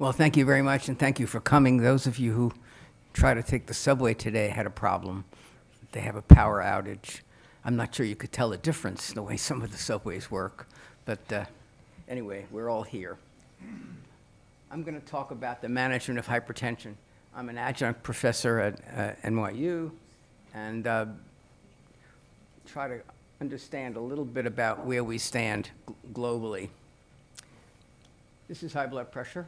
Well, thank you very much, and thank you for coming. Those of you who try to take the subway today had a problem. They have a power outage. I'm not sure you could tell the difference the way some of the subways work, but anyway, we're all here. I'm going to talk about the management of hypertension. I'm an adjunct professor at NYU, and try to understand a little bit about where we stand globally. This is high blood pressure.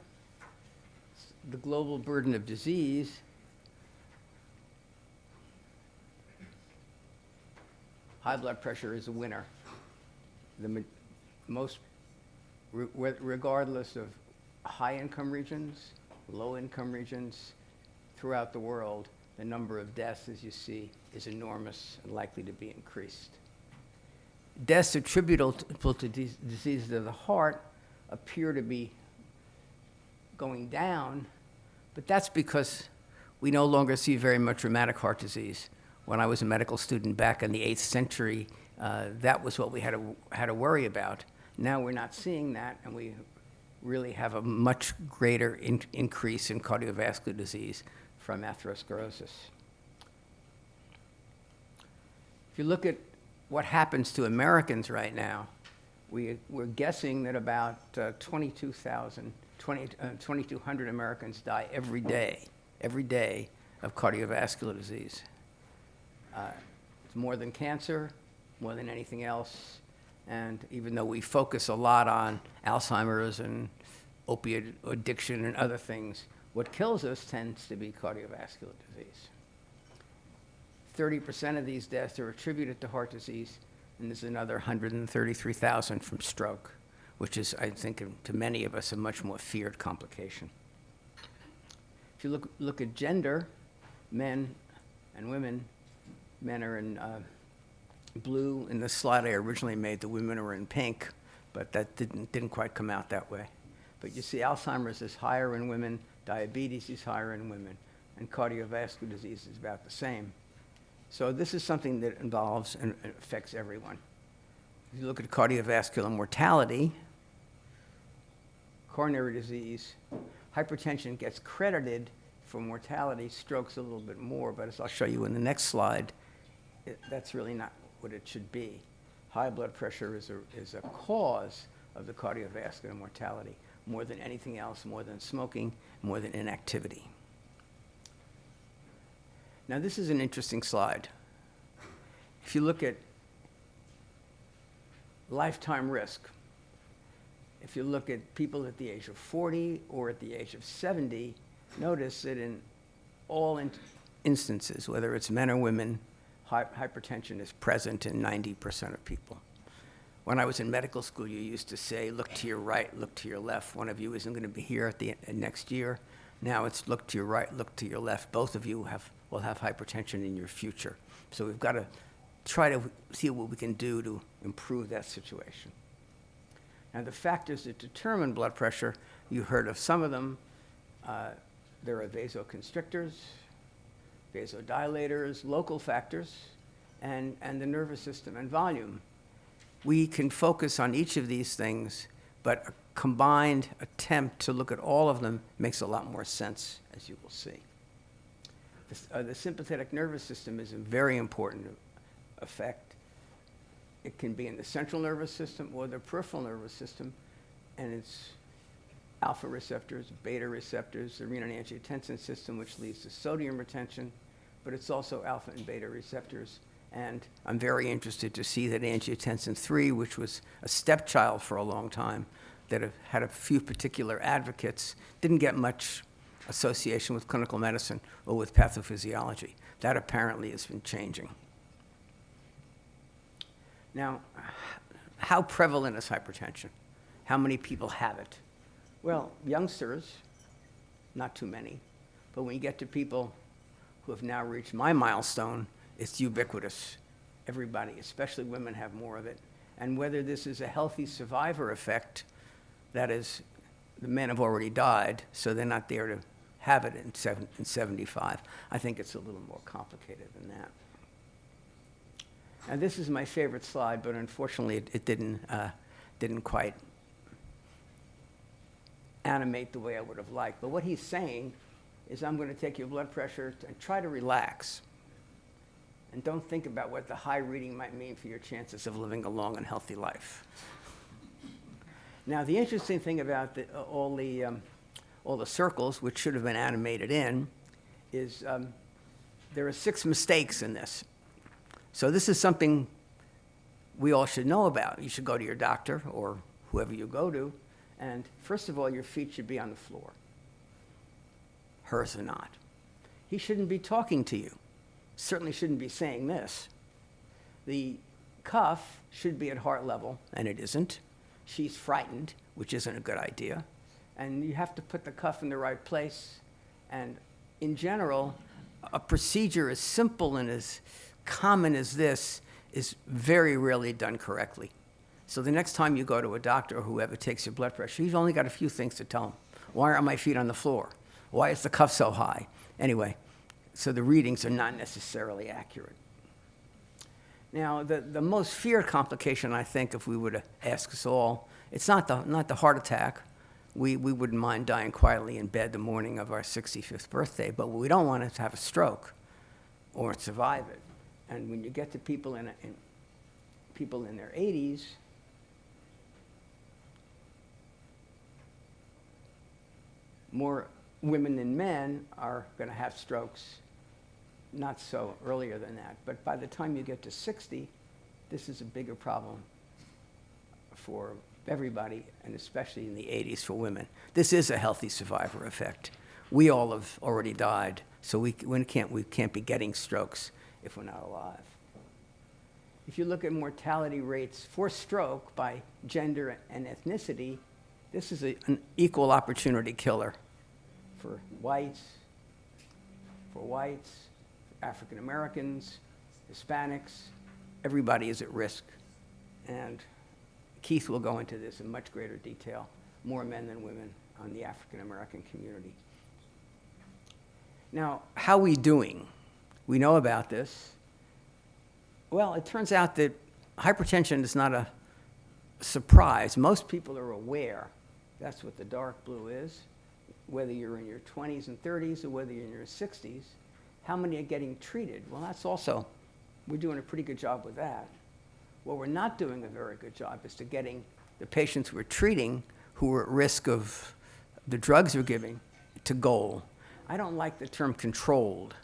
The global burden of disease. High blood pressure is a winner. Regardless of high-income regions, low-income regions, throughout the world, the number of deaths, as you see, is enormous and likely to be increased. Deaths attributable to diseases of the heart appear to be going down, but that's because we no longer see very much rheumatic heart disease. When I was a medical student back in the 8th century, that was what we had to worry about. Now we're not seeing that, and we really have a much greater increase in cardiovascular disease from atherosclerosis. If you look at what happens to Americans right now, we're guessing that about 2,200 Americans die every day of cardiovascular disease. It's more than cancer, more than anything else, and even though we focus a lot on Alzheimer's and opiate addiction and other things, what kills us tends to be cardiovascular disease. 30% of these deaths are attributed to heart disease, and there's another 133,000 from stroke, which is, I think, to many of us, a much more feared complication. If you look at gender, men and women, men are in blue. In the slide I originally made, the women are in pink, but that didn't quite come out that way. But you see Alzheimer's is higher in women, diabetes is higher in women, and cardiovascular disease is about the same. So this is something that involves and affects everyone. If you look at cardiovascular mortality, coronary disease, hypertension gets credited for mortality, strokes a little bit more, but as I'll show you in the next slide, that's really not what it should be. High blood pressure is a cause of the cardiovascular mortality, more than anything else, more than smoking, more than inactivity. Now this is an interesting slide. If you look at lifetime risk, if you look at people at the age of 40 or at the age of 70, notice that in all instances, whether it's men or women, hypertension is present in 90% of people. When I was in medical school, you used to say, look to your right, look to your left. One of you isn't going to be here at the next year. Now it's look to your right, look to your left. Both of you will have hypertension in your future. So we've got to try to see what we can do to improve that situation. Now the factors that determine blood pressure, you heard of some of them. There are vasoconstrictors, vasodilators, local factors, and the nervous system and volume. We can focus on each of these things, but a combined attempt to look at all of them makes a lot more sense, as you will see. The sympathetic nervous system is a very important effect. It can be in the central nervous system or the peripheral nervous system, and it's alpha receptors, beta receptors, the renin-angiotensin system, which leads to sodium retention, but it's also alpha and beta receptors. And I'm very interested to see that angiotensin 3, which was a stepchild for a long time, that have had a few particular advocates, didn't get much association with clinical medicine or with pathophysiology. That apparently has been changing. Now, how prevalent is hypertension? How many people have it? Well, youngsters, not too many, but when you get to people who have now reached my milestone, it's ubiquitous. Everybody, especially women, have more of it. And whether this is a healthy survivor effect, that is, the men have already died, so they're not there to have it in 75. I think it's a little more complicated than that. And this is my favorite slide, but unfortunately it didn't quite animate the way I would have liked. But what he's saying is I'm going to take your blood pressure and try to relax. And don't think about what the high reading might mean for your chances of living a long and healthy life. Now, the interesting thing about all the circles, which should have been animated in, is there are 6 mistakes in this. So this is something we all should know about. You should go to your doctor or whoever you go to, and first of all, your feet should be on the floor. Hers are not. He shouldn't be talking to you. Certainly shouldn't be saying this. The cuff should be at heart level, and it isn't. She's frightened, which isn't a good idea. And you have to put the cuff in the right place. And in general, a procedure as simple and as common as this is very rarely done correctly. So the next time you go to a doctor or whoever takes your blood pressure, you've only got a few things to tell them. Why aren't my feet on the floor? Why is the cuff so high? Anyway, so the readings are not necessarily accurate. Now, the most feared complication, I think, if we were to ask us all, it's not the heart attack. We wouldn't mind dying quietly in bed the morning of our 65th birthday, but what we don't want is to have a stroke or survive it. And when you get to people in their 80s, more women than men are going to have strokes, not so earlier than that. But by the time you get to 60, this is a bigger problem for everybody, and especially in the 80s for women. This is a healthy survivor effect. We all have already died, so we can't be getting strokes if we're not alive. If you look at mortality rates for stroke by gender and ethnicity, this is an equal opportunity killer for whites, African Americans, Hispanics. Everybody is at risk. And Keith will go into this in much greater detail, more men than women on the African American community. Now, how are we doing? We know about this. Well, it turns out that hypertension is not a surprise. Most people are aware. That's what the dark blue is. Whether you're in your 20s and 30s or whether you're in your 60s, how many are getting treated? Well, that's also, we're doing a pretty good job with that. What we're not doing a very good job is to getting the patients we're treating who are at risk of the drugs we're giving to goal. I don't like the term controlled.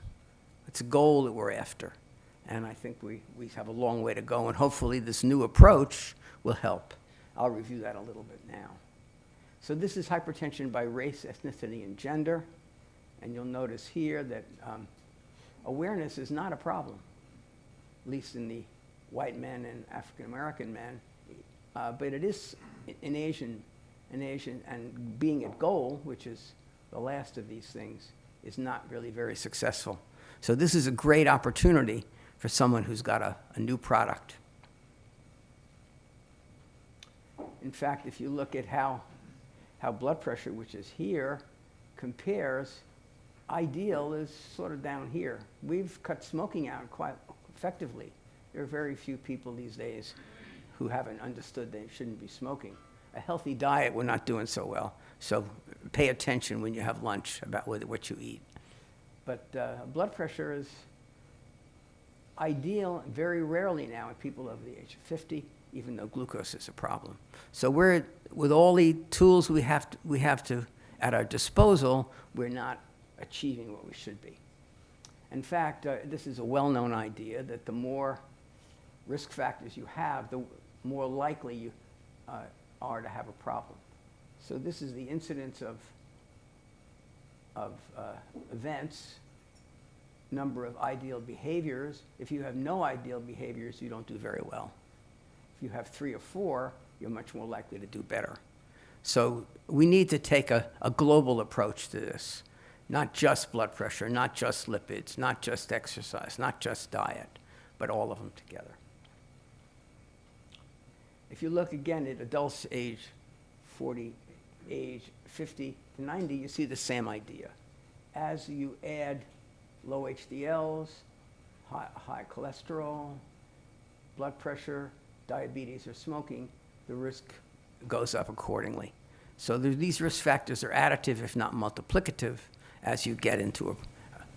It's a goal that we're after. And I think we have a long way to go, and hopefully this new approach will help. I'll review that a little bit now. So this is hypertension by race, ethnicity, and gender. And you'll notice here that awareness is not a problem, at least in the white men and African American men. But it is in Asian, and being at goal, which is the last of these things, is not really very successful. So this is a great opportunity for someone who's got a new product. In fact, if you look at how blood pressure, which is here, compares, ideal is sort of down here. We've cut smoking out quite effectively. There are very few people these days who haven't understood they shouldn't be smoking. A healthy diet, we're not doing so well. So pay attention when you have lunch about what you eat. But blood pressure is ideal very rarely now in people over the age of 50, even though glucose is a problem. So we're, with all the tools we have to at our disposal, we're not achieving what we should be. In fact, this is a well-known idea that the more risk factors you have, the more likely you are to have a problem. So this is the incidence of events, number of ideal behaviors. If you have no ideal behaviors, you don't do very well. If you have 3 or 4, you're much more likely to do better. So we need to take a global approach to this. Not just blood pressure, not just lipids, not just exercise, not just diet, but all of them together. If you look again at adults age 40, age 50 to 90, you see the same idea. As you add low HDLs, high cholesterol, blood pressure, diabetes, or smoking, the risk goes up accordingly. So these risk factors are additive, if not multiplicative, as you get into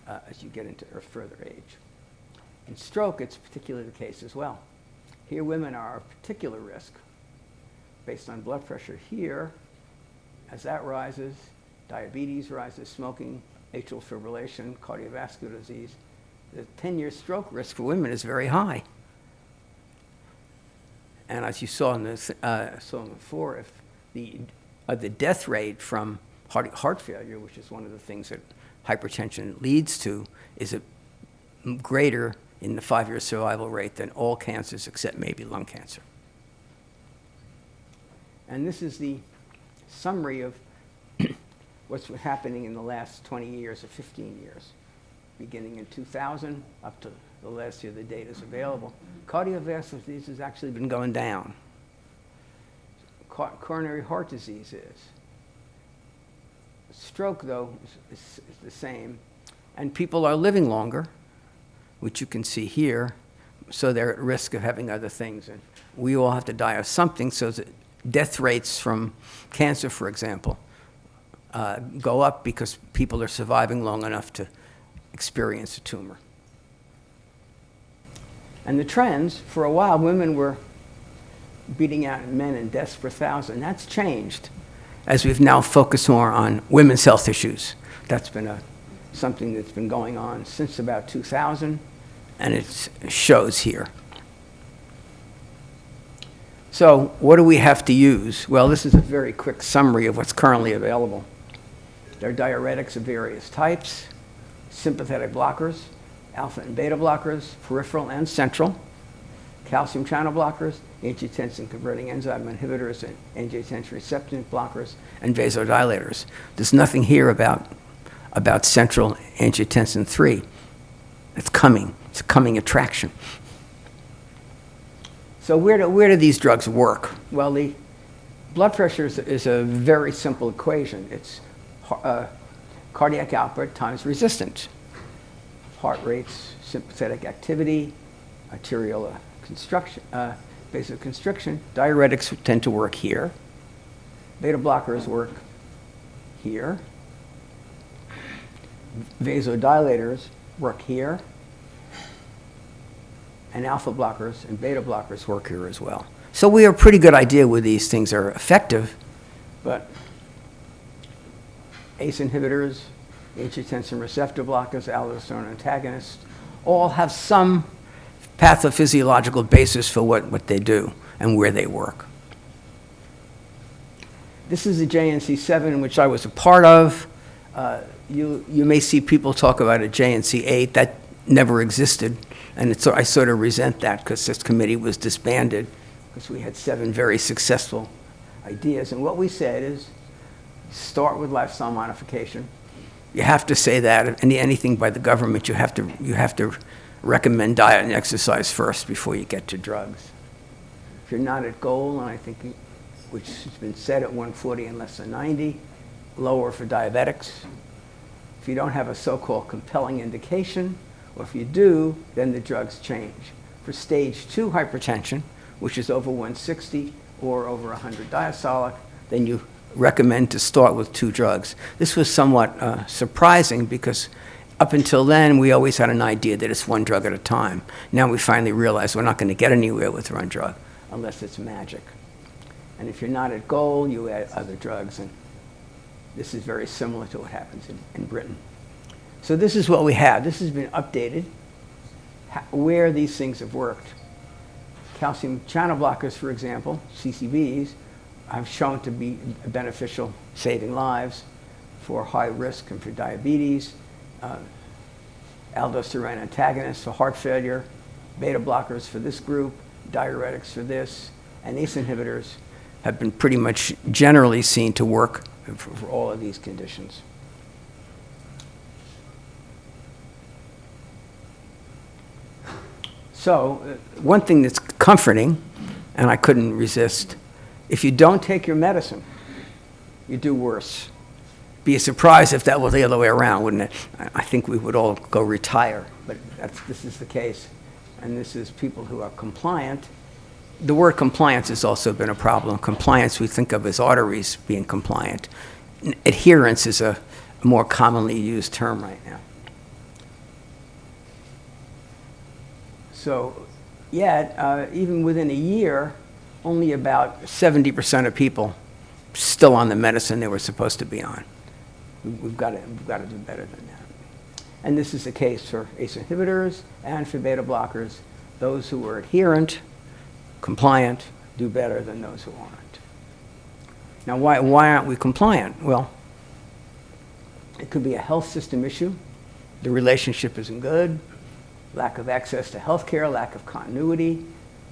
a further age. In stroke, it's particularly the case as well. Here, women are a particular risk based on blood pressure. Here, as that rises, diabetes rises, smoking, atrial fibrillation, cardiovascular disease. The 10-year stroke risk for women is very high. And as you saw before, if the death rate from heart failure, which is one of the things that hypertension leads to, is greater in the 5-year survival rate than all cancers except maybe lung cancer. And this is the summary of what's happening in the last 20 years or 15 years, beginning in 2000 up to the last year the data is available. Cardiovascular disease has actually been going down. Coronary heart disease is. Stroke, though, is the same. And people are living longer, which you can see here, so they're at risk of having other things. And we all have to die of something, so that death rates from cancer, for example, go up because people are surviving long enough to experience a tumor. And the trends, for a while, women were beating out men in deaths per thousand. That's changed as we've now focused more on women's health issues. That's been something that's been going on since about 2000, and it shows here. So what do we have to use? Well, this is a very quick summary of what's currently available. There are diuretics of various types, sympathetic blockers, alpha and beta blockers, peripheral and central, calcium channel blockers, angiotensin converting enzyme inhibitors, and angiotensin receptor blockers, and vasodilators. There's nothing here about central angiotensin 3. It's coming. It's a coming attraction. So where do these drugs work? Well, the blood pressure is a very simple equation. It's cardiac output times resistance. Heart rates, sympathetic activity, arterial constriction, vasoconstriction. Diuretics tend to work here. Beta blockers work here. Vasodilators work here. And alpha blockers and beta blockers work here as well. So we have a pretty good idea where these things are effective, but ACE inhibitors, angiotensin receptor blockers, aldosterone antagonists, all have some pathophysiological basis for what they do and where they work. This is the JNC7, which I was a part of. You may see people talk about a JNC8. That never existed, and I sort of resent that because this committee was disbanded because we had 7 very successful ideas. And what we said is start with lifestyle modification. You have to say that. Anything by the government, you have to recommend diet and exercise first before you get to drugs. If you're not at goal, and I think which has been set at 140 and less than 90, lower for diabetics. If you don't have a so-called compelling indication, or if you do, then the drugs change. For stage 2 hypertension, which is over 160 or over 100 diastolic, then you recommend to start with 2 drugs. This was somewhat surprising because up until then, we always had an idea that it's 1 drug at a time. Now we finally realize we're not going to get anywhere with 1 drug unless it's magic. And if you're not at goal, you add other drugs. And this is very similar to what happens in Britain. So this is what we have. This has been updated, where these things have worked. Calcium channel blockers, for example, CCBs, have shown to be beneficial, saving lives for high risk and for diabetes. Aldosterone antagonists for heart failure, beta blockers for this group, diuretics for this, and ACE inhibitors have been pretty much generally seen to work for all of these conditions. So one thing that's comforting, and I couldn't resist, if you don't take your medicine, you do worse. Be surprised if that was the other way around, wouldn't it? I think we would all go retire, but this is the case. And this is people who are compliant. the word compliance has also been a problem. Compliance we think of as arteries being compliant. Adherence is a more commonly used term right now. So, yet, even within a year, only about 70% of people still on the medicine they were supposed to be on. We've got to do better than that. And this is the case for ACE inhibitors and for beta blockers. Those who are adherent, compliant, do better than those who aren't. Now, why aren't we compliant? Well, it could be a health system issue. The relationship isn't good. Lack of access to health care, lack of continuity,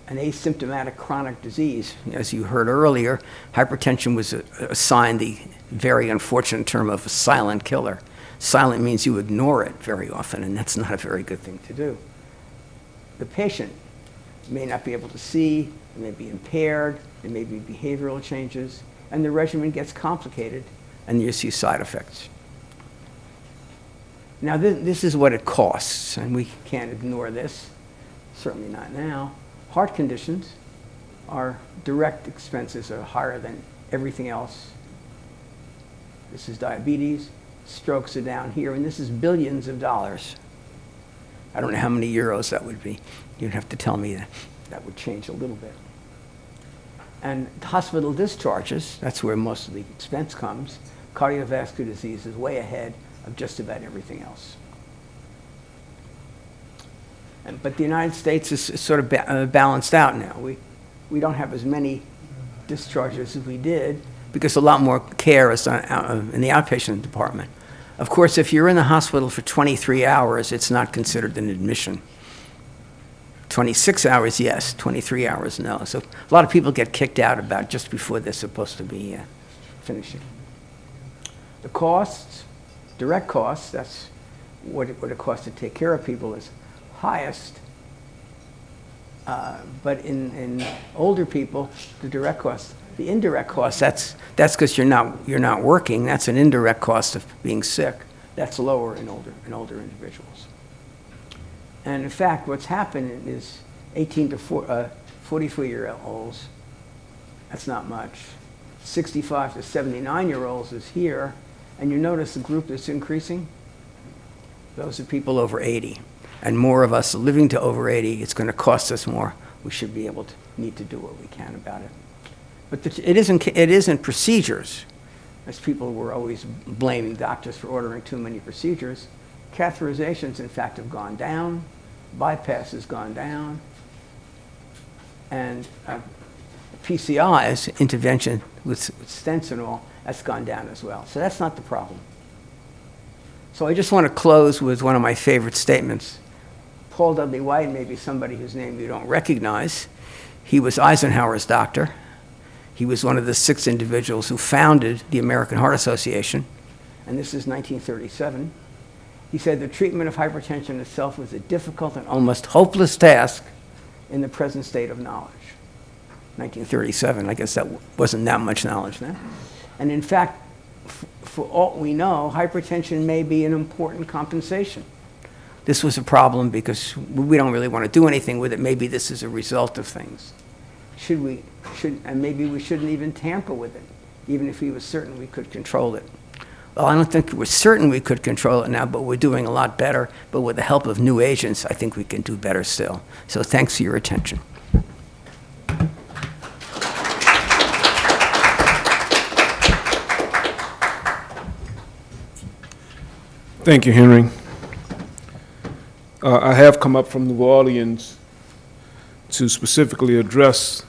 an asymptomatic chronic disease. As you heard earlier, hypertension was assigned the very unfortunate term of a silent killer. Silent means you ignore it very often, and that's not a very good thing to do. The patient may not be able to see, they may be impaired, there may be behavioral changes, and the regimen gets complicated, and you see side effects. Now, this is what it costs, and we can't ignore this, certainly not now. Heart conditions, our direct expenses are higher than everything else. This is diabetes. Strokes are down here, and this is billions of dollars. I don't know how many euros that would be. You'd have to tell me that. That would change a little bit. And hospital discharges, that's where most of the expense comes. Cardiovascular disease is way ahead of just about everything else. But the United States is sort of balanced out now. We don't have as many discharges as we did because a lot more care is done in the outpatient department. Of course, if you're in the hospital for 23 hours, it's not considered an admission. 26 hours, yes. 23 hours, no. So a lot of people get kicked out about just before they're supposed to be finishing. The costs, direct costs, that's what it costs to take care of people, is highest. But in older people, the direct costs, the indirect cost, that's because you're not working. That's an indirect cost of being sick. That's lower in older individuals. And in fact, what's happened is 18 to 44-year-olds, that's not much. 65 to 79-year-olds is here. And you notice the group that's increasing? Those are people over 80. And more of us living to over 80, it's going to cost us more. We should be able to need to do what we can about it. But it isn't procedures, as people were always blaming doctors for ordering too many procedures. Catheterizations, in fact, have gone down. Bypass has gone down. And PCI's intervention with stents and all, that's gone down as well. So that's not the problem. So I just want to close with one of my favorite statements. Paul Dudley White may be somebody whose name you don't recognize. He was Eisenhower's doctor. He was one of the 6 individuals who founded the American Heart Association, and this is 1937. He said the treatment of hypertension itself was a difficult and almost hopeless task in the present state of knowledge. 1937, I guess that wasn't that much knowledge then. And in fact, for all we know, hypertension may be an important compensation. This was a problem because we don't really want to do anything with it. Maybe this is a result of things. And maybe we shouldn't even tamper with it, even if we were certain we could control it. Well, I don't think we're certain we could control it now, but we're doing a lot better. But with the help of new agents, I think we can do better still. So thanks for your attention. Thank you, Henry. I have come up from New Orleans to specifically address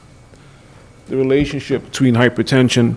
the relationship between hypertension